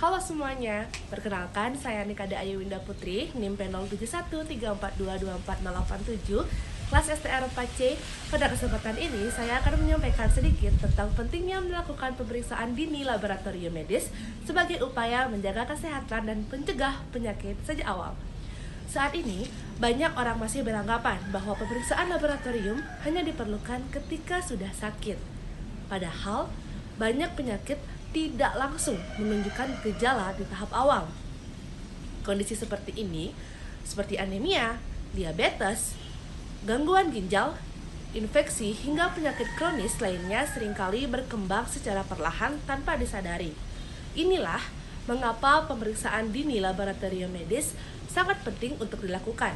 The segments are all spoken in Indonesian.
Halo semuanya, perkenalkan saya Nikada Ayu Winda Putri, NIM P0713422487, kelas STR 4C. Pada kesempatan ini, saya akan menyampaikan sedikit tentang pentingnya melakukan pemeriksaan dini laboratorium medis sebagai upaya menjaga kesehatan dan mencegah penyakit sejak awal. Saat ini, banyak orang masih beranggapan bahwa pemeriksaan laboratorium hanya diperlukan ketika sudah sakit. Padahal, banyak penyakit tidak langsung menunjukkan gejala di tahap awal. Kondisi seperti ini, seperti anemia, diabetes, gangguan ginjal, infeksi, hingga penyakit kronis lainnya seringkali berkembang secara perlahan tanpa disadari. Inilah mengapa pemeriksaan dini laboratorium medis sangat penting untuk dilakukan.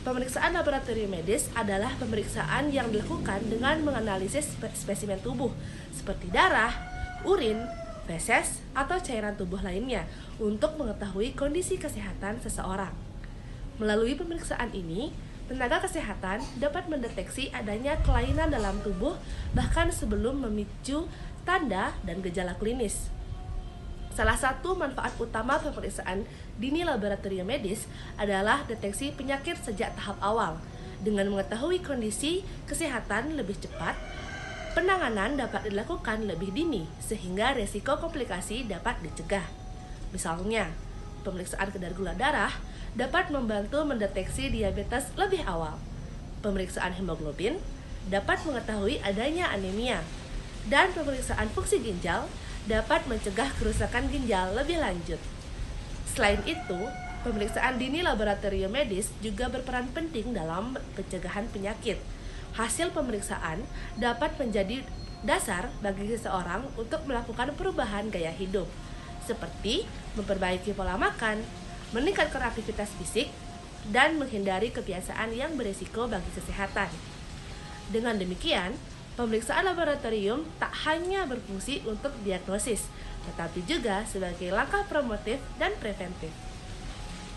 Pemeriksaan laboratorium medis adalah pemeriksaan yang dilakukan dengan menganalisis spesimen tubuh seperti darah, urin, feses, atau cairan tubuh lainnya untuk mengetahui kondisi kesehatan seseorang. Melalui pemeriksaan ini, tenaga kesehatan dapat mendeteksi adanya kelainan dalam tubuh bahkan sebelum memicu tanda dan gejala klinis. Salah satu manfaat utama pemeriksaan dini laboratorium medis adalah deteksi penyakit sejak tahap awal. Dengan mengetahui kondisi kesehatan lebih cepat, penanganan dapat dilakukan lebih dini sehingga resiko komplikasi dapat dicegah. Misalnya, pemeriksaan kadar gula darah dapat membantu mendeteksi diabetes lebih awal. Pemeriksaan hemoglobin dapat mengetahui adanya anemia. Dan pemeriksaan fungsi ginjal dapat mencegah kerusakan ginjal lebih lanjut. Selain itu, pemeriksaan dini laboratorium medis juga berperan penting dalam pencegahan penyakit. Hasil pemeriksaan dapat menjadi dasar bagi seseorang untuk melakukan perubahan gaya hidup, seperti memperbaiki pola makan, meningkatkan aktivitas fisik, dan menghindari kebiasaan yang berisiko bagi kesehatan. Dengan demikian, pemeriksaan laboratorium tak hanya berfungsi untuk diagnosis, tetapi juga sebagai langkah promotif dan preventif.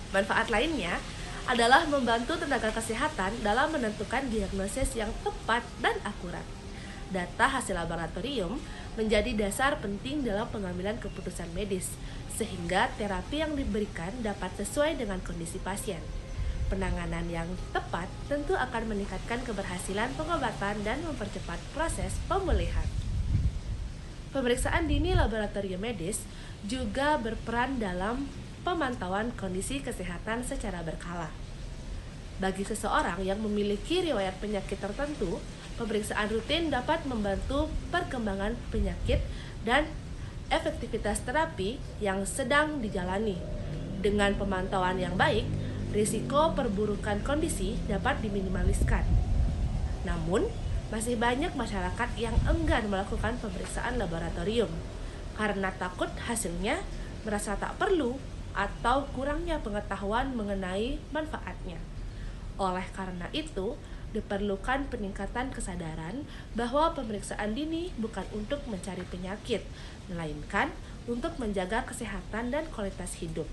Manfaat lainnya adalah membantu tenaga kesehatan dalam menentukan diagnosis yang tepat dan akurat. Data hasil laboratorium menjadi dasar penting dalam pengambilan keputusan medis, sehingga terapi yang diberikan dapat sesuai dengan kondisi pasien. Penanganan yang tepat tentu akan meningkatkan keberhasilan pengobatan dan mempercepat proses pemulihan. Pemeriksaan dini laboratorium medis juga berperan dalam pemantauan kondisi kesehatan secara berkala. Bagi seseorang yang memiliki riwayat penyakit tertentu, pemeriksaan rutin dapat membantu perkembangan penyakit dan efektivitas terapi yang sedang dijalani. Dengan pemantauan yang baik, risiko perburukan kondisi dapat diminimaliskan. Namun, masih banyak masyarakat yang enggan melakukan pemeriksaan laboratorium karena takut hasilnya, merasa tak perlu, atau kurangnya pengetahuan mengenai manfaatnya. Oleh karena itu, diperlukan peningkatan kesadaran bahwa pemeriksaan dini bukan untuk mencari penyakit, melainkan untuk menjaga kesehatan dan kualitas hidup.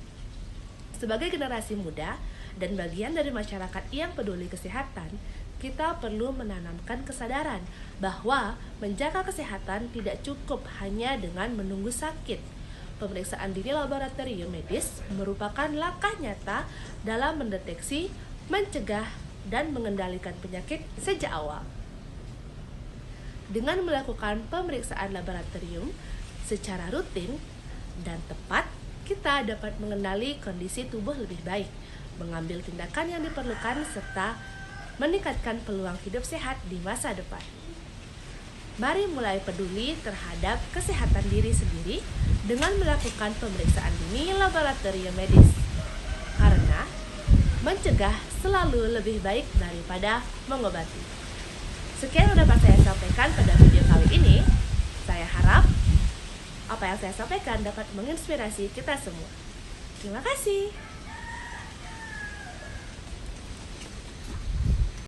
Sebagai generasi muda dan bagian dari masyarakat yang peduli kesehatan, kita perlu menanamkan kesadaran bahwa menjaga kesehatan tidak cukup hanya dengan menunggu sakit. Pemeriksaan dini laboratorium medis merupakan langkah nyata dalam mendeteksi, mencegah, dan mengendalikan penyakit sejak awal. Dengan melakukan pemeriksaan laboratorium secara rutin dan tepat, kita dapat mengenali kondisi tubuh lebih baik, mengambil tindakan yang diperlukan, serta meningkatkan peluang hidup sehat di masa depan. Mari mulai peduli terhadap kesehatan diri sendiri dengan melakukan pemeriksaan dini laboratorium medis. Karena mencegah selalu lebih baik daripada mengobati. Sekian yang dapat saya sampaikan pada video kali ini. Saya harap apa yang saya sampaikan dapat menginspirasi kita semua. Terima kasih.